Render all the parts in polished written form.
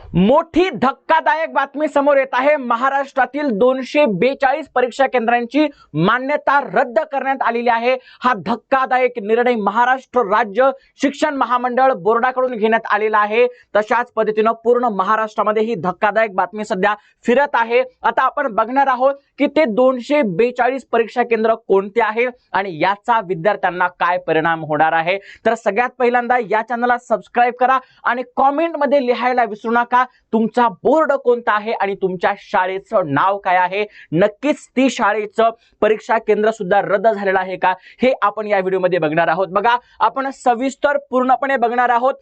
मोठी धक्कादायक बातमी समोर येत आहे। महाराष्ट्रातील 242 परीक्षा केंद्रांची मान्यता रद्द करण्यात आलेली आहे। हा धक्कादायक निर्णय महाराष्ट्र राज्य शिक्षण महामंडळ बोर्डाकडून घेण्यात आलेला आहे। तशाच पद्धतीने पूर्ण महाराष्ट्रामध्ये ही धक्कादायक बातमी सध्या फिरत आहे। आता आपण बघणार आहोत की ते 242 परीक्षा केंद्र कोणते आहे आणि याचा विद्यार्थ्यांना काय परिणाम होणार आहे। तर सगळ्यात पहिल्यांदा या चॅनलला सबस्क्राइब करा आणि कमेंट मध्ये लिहायला विसरू नका तुमचा बोर्ड कोणता आहे आणि तुमच्या शाळेचं नाव काय आहे। नक्कीच ती शाळेचं परीक्षा केंद्र सुद्धा रद्द झालेलं आहे का हे आपण या व्हिडिओमध्ये बघणार आहोत। बघा, आपण सविस्तर पूर्णपणे बघणार आहोत।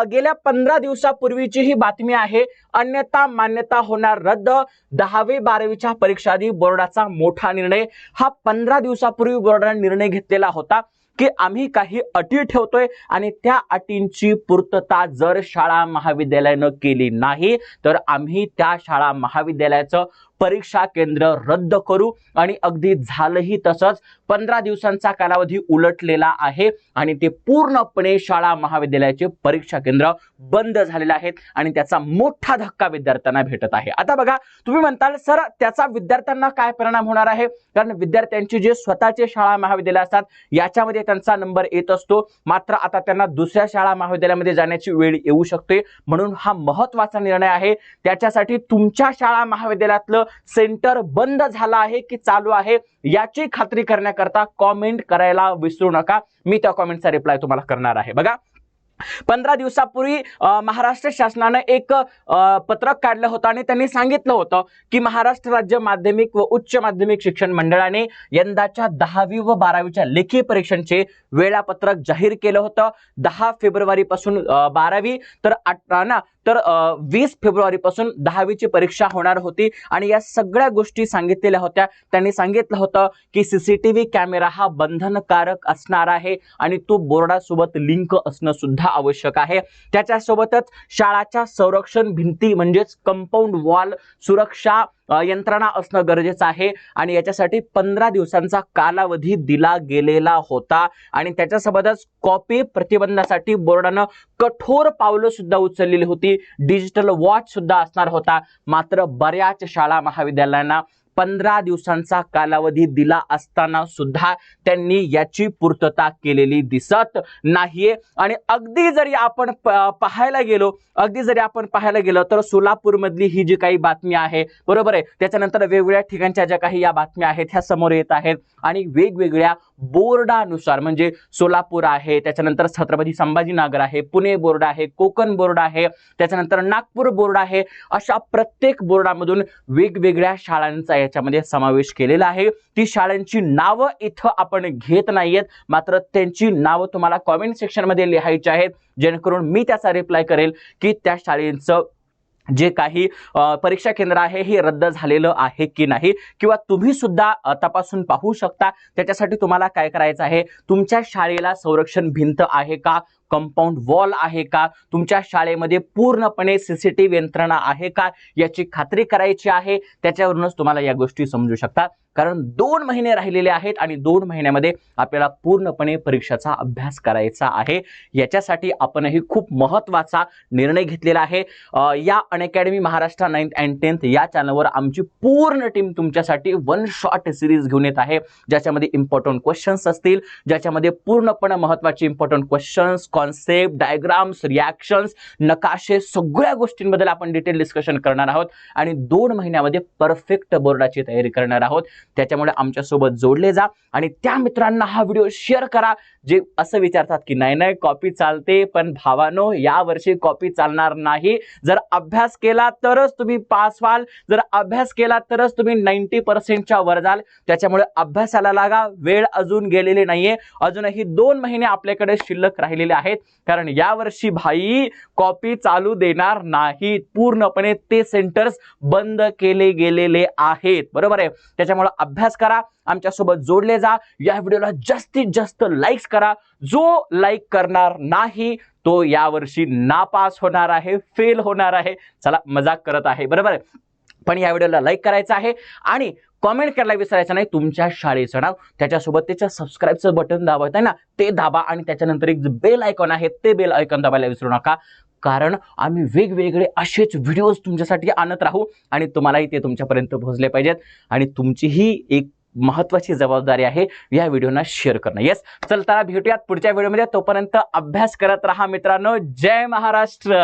गेल्या 15 दिवसापूर्वीची ही बातमी आहे। अन्यथा मान्यता होणार रद्द, 10वी 12वीच्या परीक्षा आधी बोर्डाचा मोठा निर्णय। हा 15 दिवसापूर्वी बोर्डाने निर्णय घेतलेला होता की आम्ही काही अटी ठेवतोय आणि त्या अटींची पूर्तता जर शाळा महाविद्यालयानं केली नाही तर आम्ही त्या शाळा महाविद्यालयाचं परीक्षा केंद्र रद्द करू। आणि अगदी झालंही तसंच। 15 दिवसांचा कालावधी उलटलेला आहे आणि ते पूर्णपणे शाळा महाविद्यालयाचे परीक्षा केंद्र बंद झालेले आहेत आणि त्याचा मोठा धक्का विद्यार्थ्यांना भेटत आहे। आता बघा, तुम्ही म्हणताल सर त्याचा विद्यार्थ्यांना काय परिणाम होणार आहे, कारण विद्यार्थ्यांची जे स्वतःचे शाळा महाविद्यालय असतात याच्यामध्ये त्यांचा नंबर येत असतो, मात्र आता त्यांना दुसऱ्या शाळा महाविद्यालयामध्ये जाण्याची वेळ येऊ शकते। म्हणून हा महत्त्वाचा निर्णय आहे। त्याच्यासाठी तुमच्या शाळा महाविद्यालयातलं सेंटर बंद झालं आहे की चालू आहे याची खात्री करण्याकरता कमेंट करायला विसरू नका। मी त्या कमेंटचा रिप्लाय तुम्हाला करणार आहे। बघा, 15 दिवसापूर्वी महाराष्ट्र शासनाने एक पत्रक काढलं होतं आणि त्यांनी सांगितलं होतं की महाराष्ट्र राज्य माध्यमिक व उच्च माध्यमिक शिक्षण मंडळाने यंदाच्या 10वी व 12वीच्या लेखी परीक्षांचे वेळापत्रक जाहीर केलं होतं। 10 फेब्रुवारी पासून 12वी तर 20 फेब्रुवारी पासून 10वीची परीक्षा होणार होती आणि या सगळ्या गोष्टी सांगितलेल्या होत्या। त्यांनी सांगितलं होतं की सीसीटीव्ही कॅमेरा हा बंधनकारक असणार आहे आणि तो बोर्डासोबत लिंक असणं सुद्धा आवश्यक आहे। त्याच्यासोबतच शाळाच्या संरक्षण भिंती म्हणजेच कंपाऊंड वॉल सुरक्षा यंत्रणा असणं गरजेचं आहे आणि याच्यासाठी 15 दिवसांचा कालावधी दिला गेलेला होता। आणि त्याच्यासोबतच कॉपी प्रतिबंधासाठी बोर्डानं कठोर पावलं सुद्धा उचललेली होती। डिजिटल वॉच सुद्धा असणार होता, मात्र बऱ्याच शाळा महाविद्यालयांना 15 दिवसांचा कालावधी दिला असताना सुद्धा त्यांनी याची पूर्तता केलेली दिसत नाहीये। आणि अगदी जरी आपण पाहायला गेलो तर सोलापूर मधली ही जी काही बातमी आहे, बरोबर आहे, त्याच्यानंतर वेगवेगळ्या ठिकाणच्या ज्या काही या बातम्या आहेत ह्या समोर येत आहेत आणि वेगवेगळ्या बोर्डानुसार म्हणजे सोलापूर आहे, त्याच्यानंतर छत्रपती संभाजीनगर आहे, पुणे बोर्ड आहे, कोकण बोर्ड आहे, त्याच्यानंतर नागपूर बोर्ड आहे, अशा प्रत्येक बोर्डामधून वेगवेगळ्या शाळांचा याच्यामध्ये समावेश केलेला आहे। ती शाळांची नावं इथं आपण घेत नाहीयेत, मात्र त्यांची नावं तुम्हाला कमेंट सेक्शन मध्ये लिहायची आहेत, जेणेकरून मी त्याचा रिप्लाय करेल की त्या शाळेचं जे काही परीक्षा केंद्र आहे हे रद्द झालेलं आहे की नाही, किंवा तुम्ही सुद्धा तपासून पाहू शकता। त्याच्यासाठी तुम्हाला काय करायचं आहे, तुमच्या शाळेला संरक्षण भिंत आहे का, कंपाऊंड वॉल आहे का, तुमच्या शाळेमध्ये पूर्णपणे सीसीटीव्ही यंत्रणा आहे का याची खात्री करायची आहे। त्याच्यावरूनच तुम्हाला या गोष्टी समजू शकतात, कारण 2 महिने राहिलेले आहेत आणि 2 महिन्यामध्ये आपल्याला पूर्णपणे परीक्षेचा अभ्यास करायचा आहे। याच्यासाठी आपणही खूप महत्त्वाचा निर्णय घेतलेला आहे। या Unacademy Maharashtra 9th and 10th या चॅनलवर आमची पूर्ण टीम तुमच्यासाठी वन शॉट सिरीज घेऊन येत आहे, ज्याच्यामध्ये इम्पॉर्टंट क्वेश्चन्स असतील, ज्याच्यामध्ये पूर्णपणे महत्त्वाचे important questions, concept, diagrams, reactions, नकाशे, सगळ्या गोष्टींबद्दल आपण डिटेल डिस्कशन करणार आहोत आणि 2 महिन्यामध्ये परफेक्ट बोर्डाची तयारी करणार आहोत। त्याच्यामुळे आमच्या सोबत जोडले जा आणि त्या मित्रांना हा व्हिडिओ शेअर करा जे असं विचारतात की नाही कॉपी चालते, पण भावानो यावर्षी कॉपी चालणार नाही। जर अभ्यास केला तरच तुम्ही पास व्हाल, जर अभ्यास केला तरच तुम्ही 90% वर जाल। त्याच्यामुळे अभ्यासाला लागा, वेळ अजून गेलेली नाहीये, अजूनही 2 महिने आपल्याकडे शिल्लक राहिलेले आहेत, कारण यावर्षी भाई कॉपी चालू देणार नाहीत, पूर्णपणे ते सेंटर्स बंद केले गेलेले आहेत, बरोबर आहे। त्याच्यामुळे अभ्यास करा, आमच्या सोबत जोडले जा, या व्हिडिओला जास्तीत जास्त लाईक्स करा। जो लाईक करणार नाही तो यावर्षी नापास होणार आहे, फेल होणार आहे। चला, मजाक करत आहे, बरोबर आहे, पण या व्हिडिओला लाईक करायचं आहे आणि कमेंट करायला विसरायचं नाही तुमच्या शाळेचं नाव, त्याच्यासोबत त्याच्या सबस्क्राईबचं बटन दाबायचं आहे ना ते दाबा आणि त्याच्यानंतर एक बेल आयकॉन आहे ते बेल आयकॉन दाबायला विसरू नका, कारण आम्ही वेगवेगळे असेच व्हिडिओज तुमच्यासाठी आणत राहू आणि तुम्हालाही ते तुमच्यापर्यंत पोहोचले पाहिजेत आणि तुमचीही एक महत्त्वाची जबाबदारी आहे या व्हिडिओना शेअर करणं. येस, चल तर भेटूयात पुढच्या व्हिडिओमध्ये. तोपर्यंत अभ्यास करत राहा मित्रांनो. जय महाराष्ट्र.